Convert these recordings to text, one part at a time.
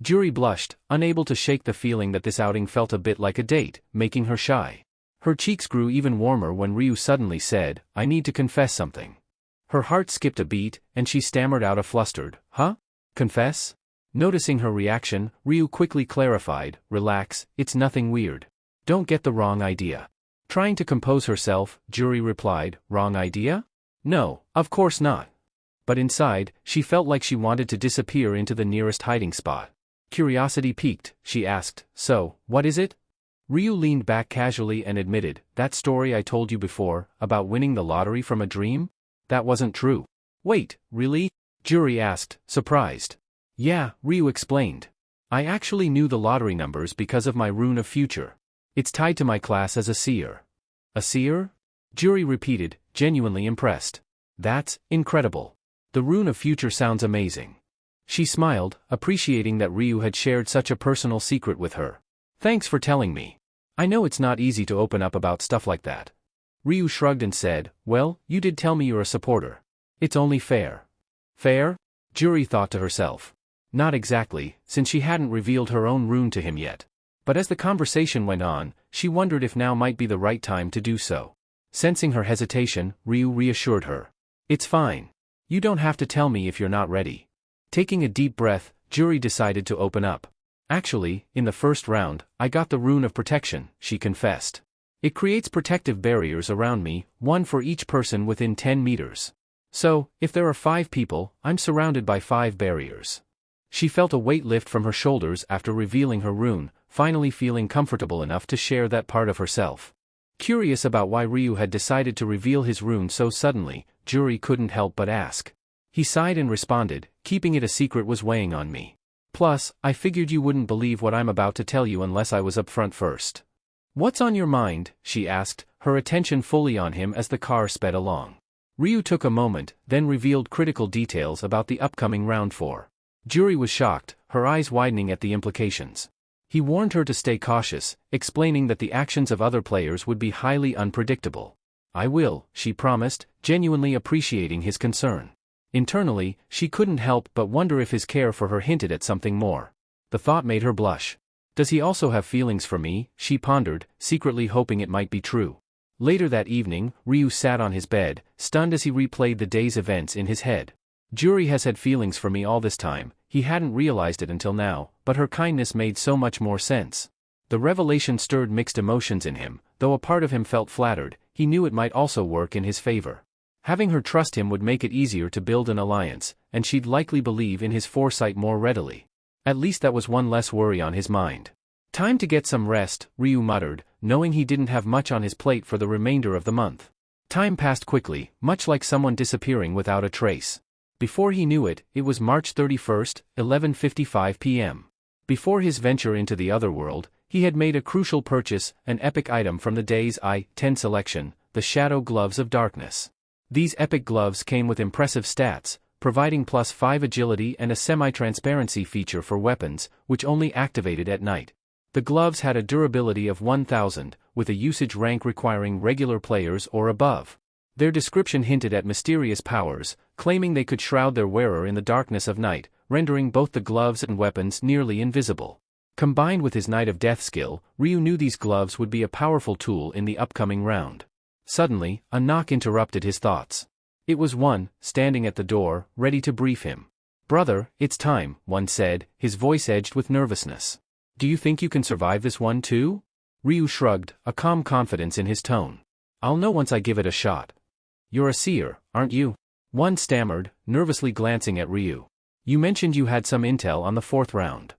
Juri blushed, unable to shake the feeling that this outing felt a bit like a date, making her shy. Her cheeks grew even warmer when Ryu suddenly said, "I need to confess something." Her heart skipped a beat, and she stammered out a flustered, "Huh? Confess?" Noticing her reaction, Ryu quickly clarified, "Relax, it's nothing weird. Don't get the wrong idea." Trying to compose herself, Juri replied, "Wrong idea? No, of course not." But inside, she felt like she wanted to disappear into the nearest hiding spot. Curiosity piqued, she asked, "So, what is it?" Ryu leaned back casually and admitted, "That story I told you before, about winning the lottery from a dream? That wasn't true." "Wait, really?" Juri asked, surprised. "Yeah," Ryu explained. "I actually knew the lottery numbers because of my rune of future. It's tied to my class as a seer." "A seer?" Juri repeated, genuinely impressed. "That's incredible. The rune of future sounds amazing." She smiled, appreciating that Ryu had shared such a personal secret with her. "Thanks for telling me. I know it's not easy to open up about stuff like that." Ryu shrugged and said, "Well, you did tell me you're a supporter. It's only fair." "Fair?" Juri thought to herself. Not exactly, since she hadn't revealed her own rune to him yet. But as the conversation went on, she wondered if now might be the right time to do so. Sensing her hesitation, Ryu reassured her. "It's fine. You don't have to tell me if you're not ready." Taking a deep breath, Juri decided to open up. "Actually, in the first round, I got the rune of protection," she confessed. "It creates protective barriers around me, one for each person within 10 meters. So, if there are 5 people, I'm surrounded by 5 barriers." She felt a weight lift from her shoulders after revealing her rune, finally feeling comfortable enough to share that part of herself. Curious about why Ryu had decided to reveal his rune so suddenly, Juri couldn't help but ask. He sighed and responded, "Keeping it a secret was weighing on me. Plus, I figured you wouldn't believe what I'm about to tell you unless I was upfront first." "What's on your mind?" she asked, her attention fully on him as the car sped along. Ryu took a moment, then revealed critical details about the upcoming round 4. Juri was shocked, her eyes widening at the implications. He warned her to stay cautious, explaining that the actions of other players would be highly unpredictable. "I will," she promised, genuinely appreciating his concern. Internally, she couldn't help but wonder if his care for her hinted at something more. The thought made her blush. "Does he also have feelings for me?" she pondered, secretly hoping it might be true. Later that evening, Ryu sat on his bed, stunned as he replayed the day's events in his head. "Juri has had feelings for me all this time, he hadn't realized it until now, but her kindness made so much more sense." The revelation stirred mixed emotions in him, though a part of him felt flattered, he knew it might also work in his favor. Having her trust him would make it easier to build an alliance, and she'd likely believe in his foresight more readily. At least that was one less worry on his mind. "Time to get some rest," Ryu muttered, knowing he didn't have much on his plate for the remainder of the month. Time passed quickly, much like someone disappearing without a trace. Before he knew it, it was March 31st, 11:55 p.m. Before his venture into the other world, he had made a crucial purchase, an epic item from the day's I-10 selection, the Shadow Gloves of Darkness. These epic gloves came with impressive stats, providing +5 agility and a semi-transparency feature for weapons, which only activated at night. The gloves had a durability of 1000, with a usage rank requiring regular players or above. Their description hinted at mysterious powers, claiming they could shroud their wearer in the darkness of night, rendering both the gloves and weapons nearly invisible. Combined with his Knight of Death skill, Ryu knew these gloves would be a powerful tool in the upcoming round. Suddenly, a knock interrupted his thoughts. It was one, standing at the door, ready to brief him. "Brother, it's time," one said, his voice edged with nervousness. "Do you think you can survive this one too?" Ryu shrugged, a calm confidence in his tone. "I'll know once I give it a shot." "You're a seer, aren't you?" One stammered, nervously glancing at Ryu. "You mentioned you had some intel on the 4th round."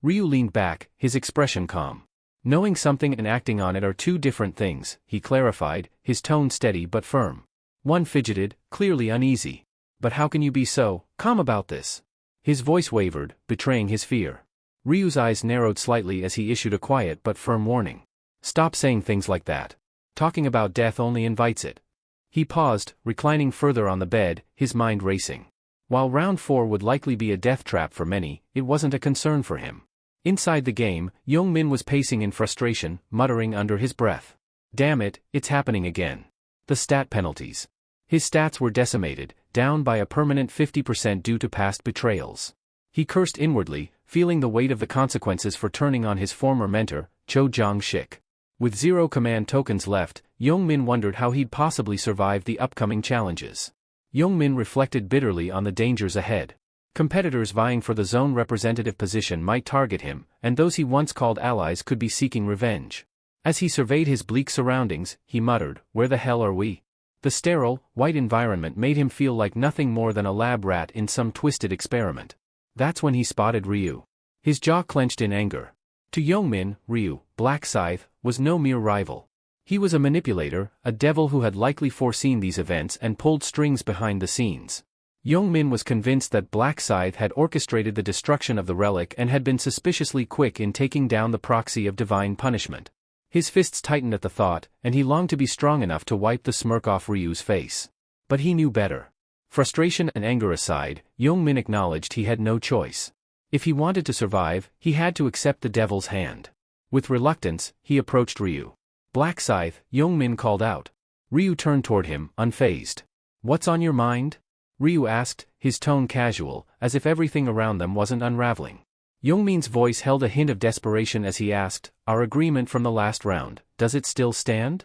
Ryu leaned back, his expression calm. "Knowing something and acting on it are two different things," he clarified, his tone steady but firm. One fidgeted, clearly uneasy. "But how can you be so calm about this?" His voice wavered, betraying his fear. Ryu's eyes narrowed slightly as he issued a quiet but firm warning. "Stop saying things like that. Talking about death only invites it." He paused, reclining further on the bed, his mind racing. While round 4 would likely be a death trap for many, it wasn't a concern for him. Inside the game, Young-min was pacing in frustration, muttering under his breath. "Damn it, it's happening again. The stat penalties." His stats were decimated, down by a permanent 50% due to past betrayals. He cursed inwardly, feeling the weight of the consequences for turning on his former mentor, Cho Jong-shik. With 0 command tokens left, Young-min wondered how he'd possibly survive the upcoming challenges. Young-min reflected bitterly on the dangers ahead. Competitors vying for the zone representative position might target him, and those he once called allies could be seeking revenge. As he surveyed his bleak surroundings, he muttered, "Where the hell are we?" The sterile, white environment made him feel like nothing more than a lab rat in some twisted experiment. That's when he spotted Ryu. His jaw clenched in anger. To Young-min, Ryu, Black Scythe, was no mere rival. He was a manipulator, a devil who had likely foreseen these events and pulled strings behind the scenes. Young-min was convinced that Black Scythe had orchestrated the destruction of the relic and had been suspiciously quick in taking down the proxy of divine punishment. His fists tightened at the thought, and he longed to be strong enough to wipe the smirk off Ryu's face. But he knew better. Frustration and anger aside, Young-min acknowledged he had no choice. If he wanted to survive, he had to accept the devil's hand. With reluctance, he approached Ryu. "Black Scythe," Young-min called out. Ryu turned toward him, unfazed. "What's on your mind?" Ryu asked, his tone casual, as if everything around them wasn't unraveling. Young-min's voice held a hint of desperation as he asked, "Our agreement from the last round, does it still stand?"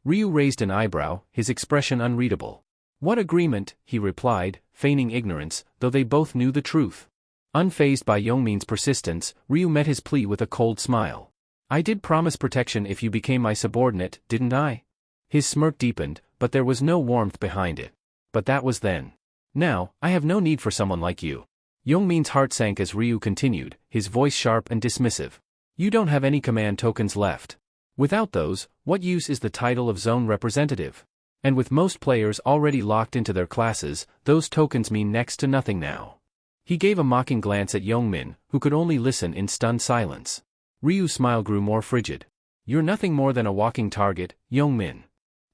Ryu raised an eyebrow, his expression unreadable. "What agreement?" he replied, feigning ignorance, though they both knew the truth. Unfazed by Young-min's persistence, Ryu met his plea with a cold smile. "I did promise protection if you became my subordinate, didn't I?" His smirk deepened, but there was no warmth behind it. "But that was then. Now, I have no need for someone like you." Young-min's heart sank as Ryu continued, his voice sharp and dismissive. "You don't have any command tokens left. Without those, what use is the title of zone representative? And with most players already locked into their classes, those tokens mean next to nothing now." He gave a mocking glance at Young-min, who could only listen in stunned silence. Ryu's smile grew more frigid. "You're nothing more than a walking target, Young-min."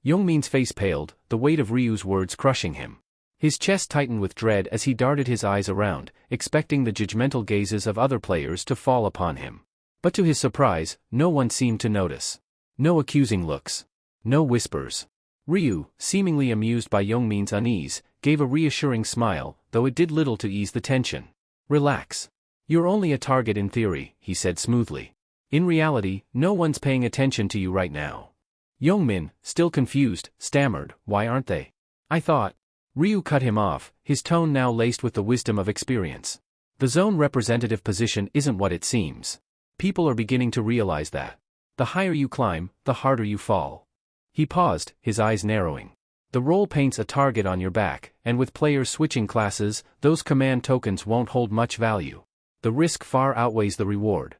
Young-min's face paled, the weight of Ryu's words crushing him. His chest tightened with dread as he darted his eyes around, expecting the judgmental gazes of other players to fall upon him. But to his surprise, no one seemed to notice. No accusing looks. No whispers. Ryu, seemingly amused by Young-min's unease, gave a reassuring smile, though it did little to ease the tension. "Relax. You're only a target in theory," he said smoothly. "In reality, no one's paying attention to you right now." Young-min, still confused, stammered, "Why aren't they? I thought—" Ryu cut him off, his tone now laced with the wisdom of experience. "The zone representative position isn't what it seems. People are beginning to realize that. The higher you climb, the harder you fall." He paused, his eyes narrowing. "The role paints a target on your back, and with players switching classes, those command tokens won't hold much value. The risk far outweighs the reward."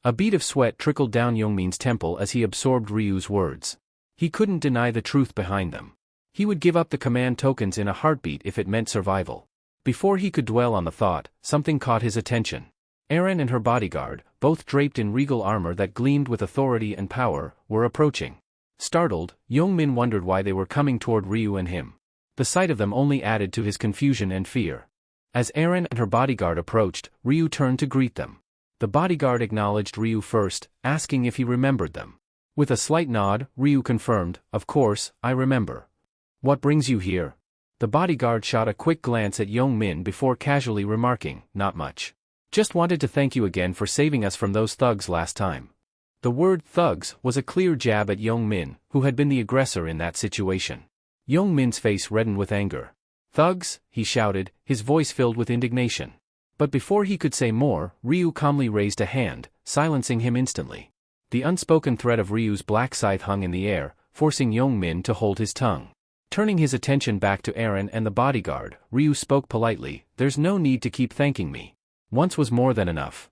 A bead of sweat trickled down Young-min's temple as he absorbed Ryu's words. He couldn't deny the truth behind them. He would give up the command tokens in a heartbeat if it meant survival. Before he could dwell on the thought, something caught his attention. Erin and her bodyguard, both draped in regal armor that gleamed with authority and power, were approaching. Startled, Young-min wondered why they were coming toward Ryu and him. The sight of them only added to his confusion and fear. As Erin and her bodyguard approached, Ryu turned to greet them. The bodyguard acknowledged Ryu first, asking if he remembered them. With a slight nod, Ryu confirmed, "Of course, I remember. What brings you here?" The bodyguard shot a quick glance at Young-min before casually remarking, "Not much. Just wanted to thank you again for saving us from those thugs last time." The word thugs was a clear jab at Young-min, who had been the aggressor in that situation. Young-min's face reddened with anger. "Thugs?" he shouted, his voice filled with indignation. But before he could say more, Ryu calmly raised a hand, silencing him instantly. The unspoken threat of Ryu's black scythe hung in the air, forcing Young-min to hold his tongue. Turning his attention back to Erin and the bodyguard, Ryu spoke politely, "There's no need to keep thanking me. Once was more than enough."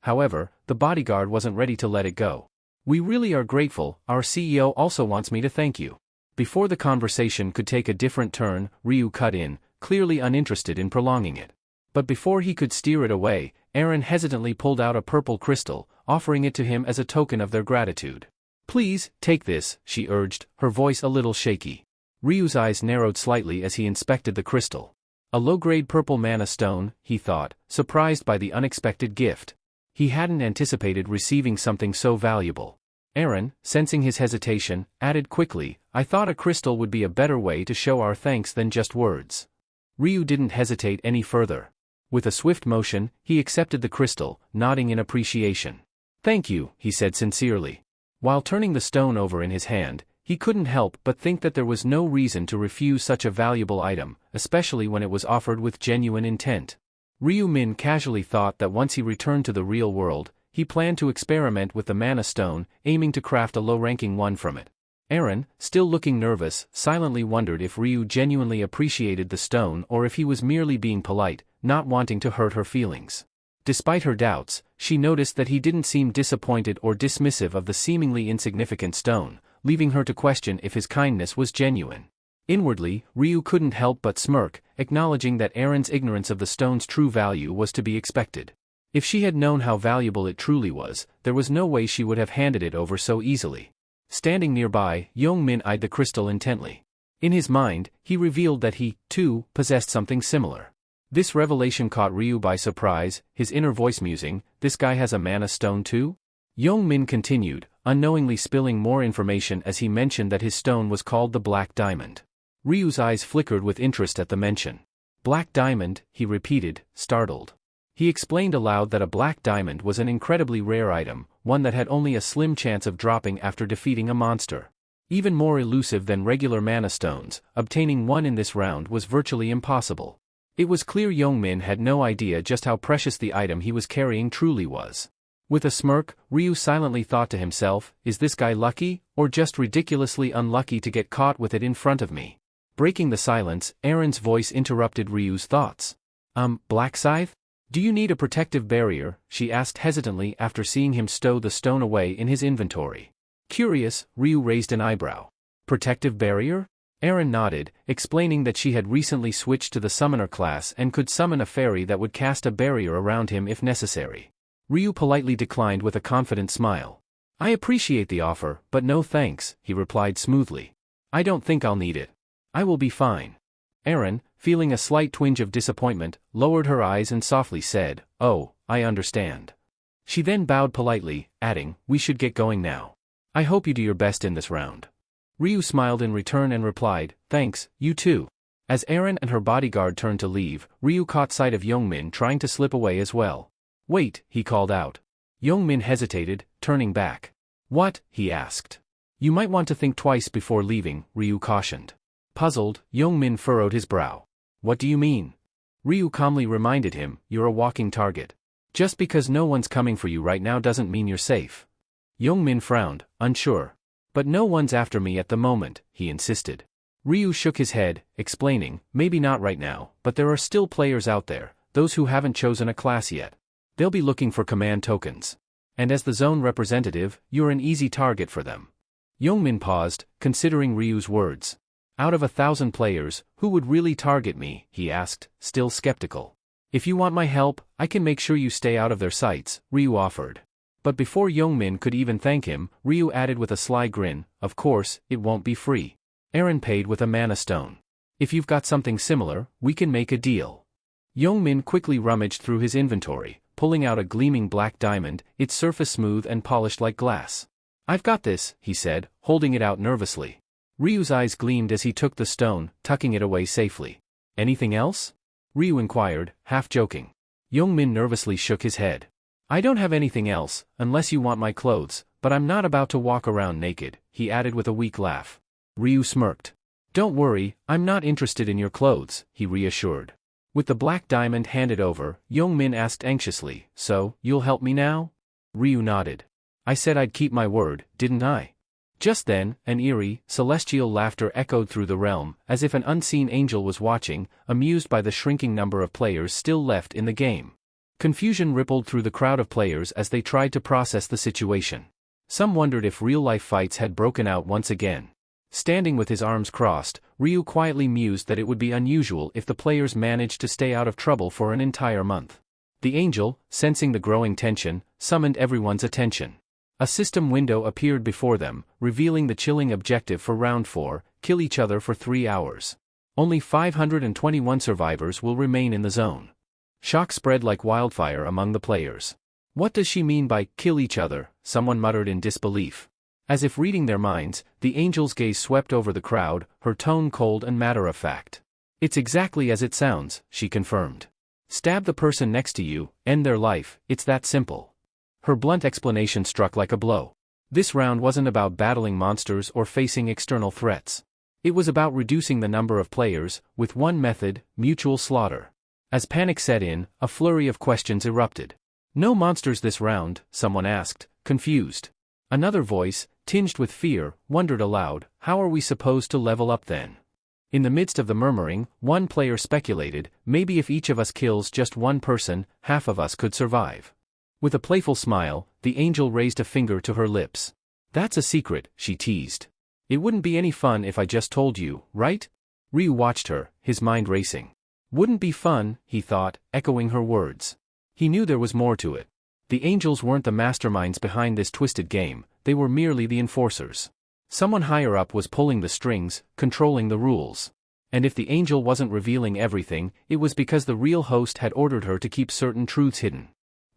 However, the bodyguard wasn't ready to let it go. "We really are grateful, our CEO also wants me to thank you." Before the conversation could take a different turn, Ryu cut in, clearly uninterested in prolonging it. But before he could steer it away, Erin hesitantly pulled out a purple crystal, offering it to him as a token of their gratitude. "Please, take this," she urged, her voice a little shaky. Ryu's eyes narrowed slightly as he inspected the crystal. A low-grade purple mana stone, he thought, surprised by the unexpected gift. He hadn't anticipated receiving something so valuable. Erin, sensing his hesitation, added quickly, "I thought a crystal would be a better way to show our thanks than just words." Ryu didn't hesitate any further. With a swift motion, he accepted the crystal, nodding in appreciation. "Thank you," he said sincerely. While turning the stone over in his hand, he couldn't help but think that there was no reason to refuse such a valuable item, especially when it was offered with genuine intent. Ryu Min casually thought that once he returned to the real world, he planned to experiment with the mana stone, aiming to craft a low-ranking one from it. Aaron, still looking nervous, silently wondered if Ryu genuinely appreciated the stone or if he was merely being polite, not wanting to hurt her feelings. Despite her doubts, she noticed that he didn't seem disappointed or dismissive of the seemingly insignificant stone, leaving her to question if his kindness was genuine. Inwardly, Ryu couldn't help but smirk, acknowledging that Aaron's ignorance of the stone's true value was to be expected. If she had known how valuable it truly was, there was no way she would have handed it over so easily. Standing nearby, Young-min eyed the crystal intently. In his mind, he revealed that he, too, possessed something similar. This revelation caught Ryu by surprise, his inner voice musing, "This guy has a mana stone too?" Young-min continued, unknowingly spilling more information as he mentioned that his stone was called the Black Diamond. Ryu's eyes flickered with interest at the mention. "Black Diamond," he repeated, startled. He explained aloud that a black diamond was an incredibly rare item, one that had only a slim chance of dropping after defeating a monster. Even more elusive than regular mana stones, obtaining one in this round was virtually impossible. It was clear Young-min had no idea just how precious the item he was carrying truly was. With a smirk, Ryu silently thought to himself, "Is this guy lucky, or just ridiculously unlucky to get caught with it in front of me?" Breaking the silence, Aaron's voice interrupted Ryu's thoughts. Black Scythe? "Do you need a protective barrier?" she asked hesitantly after seeing him stow the stone away in his inventory. Curious, Ryu raised an eyebrow. "Protective barrier?" Aaron nodded, explaining that she had recently switched to the summoner class and could summon a fairy that would cast a barrier around him if necessary. Ryu politely declined with a confident smile. "I appreciate the offer, but no thanks," he replied smoothly. "I don't think I'll need it. I will be fine." Aaron, feeling a slight twinge of disappointment, lowered her eyes and softly said, "Oh, I understand." She then bowed politely, adding, "We should get going now. I hope you do your best in this round." Ryu smiled in return and replied, "Thanks, you too." As Aaron and her bodyguard turned to leave, Ryu caught sight of Young-min trying to slip away as well. "Wait," he called out. Young-min hesitated, turning back. "What?" he asked. "You might want to think twice before leaving," Ryu cautioned. Puzzled, Young-min furrowed his brow. "What do you mean?" Ryu calmly reminded him, "You're a walking target. Just because no one's coming for you right now doesn't mean you're safe." Young-min frowned, unsure. "But no one's after me at the moment," he insisted. Ryu shook his head, explaining, "Maybe not right now, but there are still players out there, those who haven't chosen a class yet. They'll be looking for command tokens. And as the zone representative, you're an easy target for them." Young-min paused, considering Ryu's words. "Out of 1,000 players, who would really target me?" he asked, still skeptical. "If you want my help, I can make sure you stay out of their sights," Ryu offered. But before Young-min could even thank him, Ryu added with a sly grin, "Of course, it won't be free. Aaron paid with a mana stone. If you've got something similar, we can make a deal." Young-min quickly rummaged through his inventory, pulling out a gleaming black diamond, its surface smooth and polished like glass. "I've got this," he said, holding it out nervously. Ryu's eyes gleamed as he took the stone, tucking it away safely. "Anything else?" Ryu inquired, half joking. Young-min nervously shook his head. "I don't have anything else, unless you want my clothes, but I'm not about to walk around naked," he added with a weak laugh. Ryu smirked. "Don't worry, I'm not interested in your clothes," he reassured. With the black diamond handed over, Young-min asked anxiously, "So, you'll help me now?" Ryu nodded. "I said I'd keep my word, didn't I?" Just then, an eerie, celestial laughter echoed through the realm, as if an unseen angel was watching, amused by the shrinking number of players still left in the game. Confusion rippled through the crowd of players as they tried to process the situation. Some wondered if real-life fights had broken out once again. Standing with his arms crossed, Ryu quietly mused that it would be unusual if the players managed to stay out of trouble for an entire month. The angel, sensing the growing tension, summoned everyone's attention. A system window appeared before them, revealing the chilling objective for Round 4, kill each other for 3 hours. Only 521 survivors will remain in the zone. Shock spread like wildfire among the players. "What does she mean by kill each other?" someone muttered in disbelief. As if reading their minds, the angel's gaze swept over the crowd, her tone cold and matter-of-fact. "It's exactly as it sounds," she confirmed. Stab the person next to you, end their life, it's that simple. Her blunt explanation struck like a blow. This round wasn't about battling monsters or facing external threats. It was about reducing the number of players, with one method: mutual slaughter. As panic set in, a flurry of questions erupted. No monsters this round, someone asked, confused. Another voice, tinged with fear, wondered aloud, how are we supposed to level up then? In the midst of the murmuring, one player speculated, maybe if each of us kills just one person, half of us could survive. With a playful smile, the angel raised a finger to her lips. That's a secret, she teased. It wouldn't be any fun if I just told you, right? Ryu watched her, his mind racing. Wouldn't be fun, he thought, echoing her words. He knew there was more to it. The angels weren't the masterminds behind this twisted game, they were merely the enforcers. Someone higher up was pulling the strings, controlling the rules. And if the angel wasn't revealing everything, it was because the real host had ordered her to keep certain truths hidden.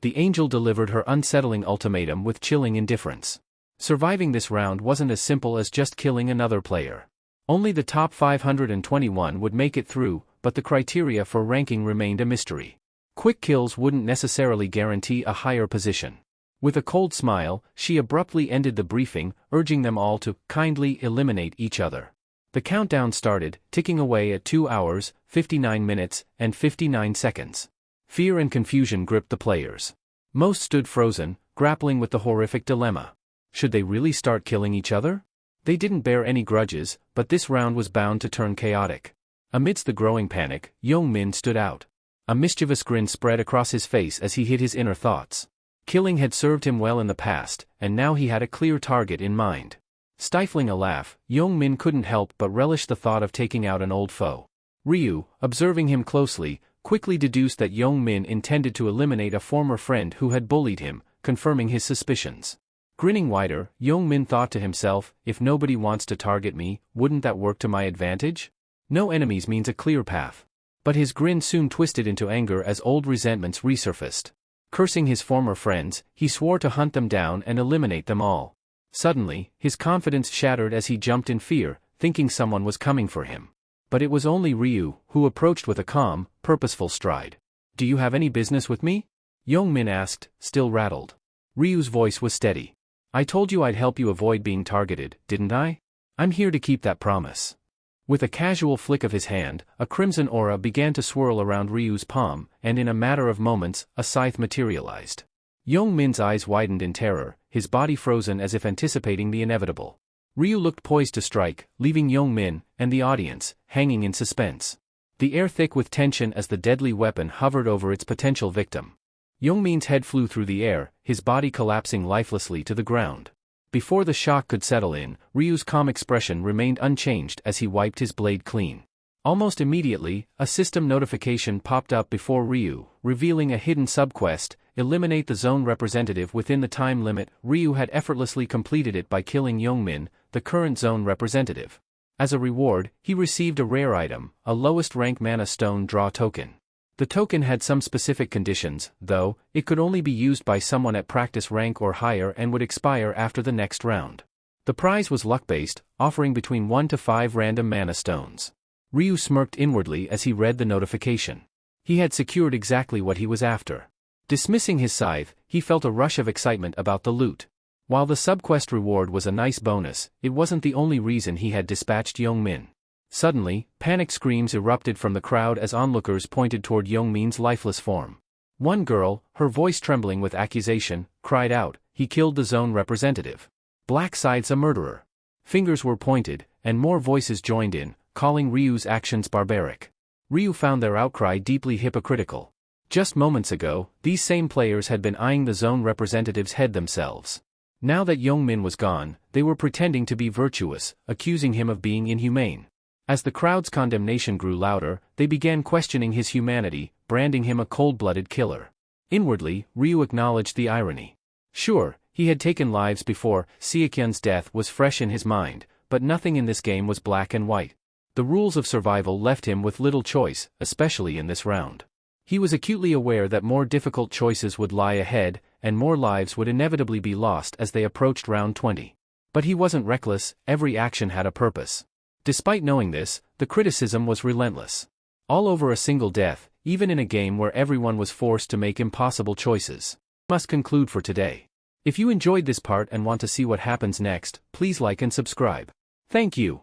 The angel delivered her unsettling ultimatum with chilling indifference. Surviving this round wasn't as simple as just killing another player. Only the top 521 would make it through, but the criteria for ranking remained a mystery. Quick kills wouldn't necessarily guarantee a higher position. With a cold smile, she abruptly ended the briefing, urging them all to kindly eliminate each other. The countdown started, ticking away at 2 hours, 59 minutes, and 59 seconds. Fear and confusion gripped the players. Most stood frozen, grappling with the horrific dilemma. Should they really start killing each other? They didn't bear any grudges, but this round was bound to turn chaotic. Amidst the growing panic, Young-min stood out. A mischievous grin spread across his face as he hid his inner thoughts. Killing had served him well in the past, and now he had a clear target in mind. Stifling a laugh, Young-min couldn't help but relish the thought of taking out an old foe. Ryu, observing him closely, quickly deduced that Young-min intended to eliminate a former friend who had bullied him, confirming his suspicions. Grinning wider, Young-min thought to himself, if nobody wants to target me, wouldn't that work to my advantage? No enemies means a clear path. But his grin soon twisted into anger as old resentments resurfaced. Cursing his former friends, he swore to hunt them down and eliminate them all. Suddenly, his confidence shattered as he jumped in fear, thinking someone was coming for him. But it was only Ryu, who approached with a calm, purposeful stride. "Do you have any business with me?" Young-min asked, still rattled. Ryu's voice was steady. "I told you I'd help you avoid being targeted, didn't I? I'm here to keep that promise." With a casual flick of his hand, a crimson aura began to swirl around Ryu's palm, and in a matter of moments, a scythe materialized. Young-min's eyes widened in terror, his body frozen as if anticipating the inevitable. Ryu looked poised to strike, leaving Young-min, and the audience, hanging in suspense. The air thick with tension as the deadly weapon hovered over its potential victim. Young-min's head flew through the air, his body collapsing lifelessly to the ground. Before the shock could settle in, Ryu's calm expression remained unchanged as he wiped his blade clean. Almost immediately, a system notification popped up before Ryu, revealing a hidden subquest: eliminate the zone representative within the time limit. Ryu had effortlessly completed it by killing Young-min, the current zone representative. As a reward, he received a rare item, a lowest rank mana stone draw token. The token had some specific conditions, though. It could only be used by someone at practice rank or higher and would expire after the next round. The prize was luck-based, offering between 1 to 5 random mana stones. Ryu smirked inwardly as he read the notification. He had secured exactly what he was after. Dismissing his scythe, he felt a rush of excitement about the loot. While the subquest reward was a nice bonus, it wasn't the only reason he had dispatched Young-min. Suddenly, panic screams erupted from the crowd as onlookers pointed toward Young-min's lifeless form. One girl, her voice trembling with accusation, cried out, "He killed the zone representative. Black Side's a murderer." Fingers were pointed, and more voices joined in, calling Ryu's actions barbaric. Ryu found their outcry deeply hypocritical. Just moments ago, these same players had been eyeing the zone representative's head themselves. Now that Young-min was gone, they were pretending to be virtuous, accusing him of being inhumane. As the crowd's condemnation grew louder, they began questioning his humanity, branding him a cold-blooded killer. Inwardly, Ryu acknowledged the irony. Sure, he had taken lives before. Seokyun's death was fresh in his mind, but nothing in this game was black and white. The rules of survival left him with little choice, especially in this round. He was acutely aware that more difficult choices would lie ahead, and more lives would inevitably be lost as they approached round 20. But he wasn't reckless, every action had a purpose. Despite knowing this, the criticism was relentless. All over a single death, even in a game where everyone was forced to make impossible choices. Must conclude for today. If you enjoyed this part and want to see what happens next, please like and subscribe. Thank you.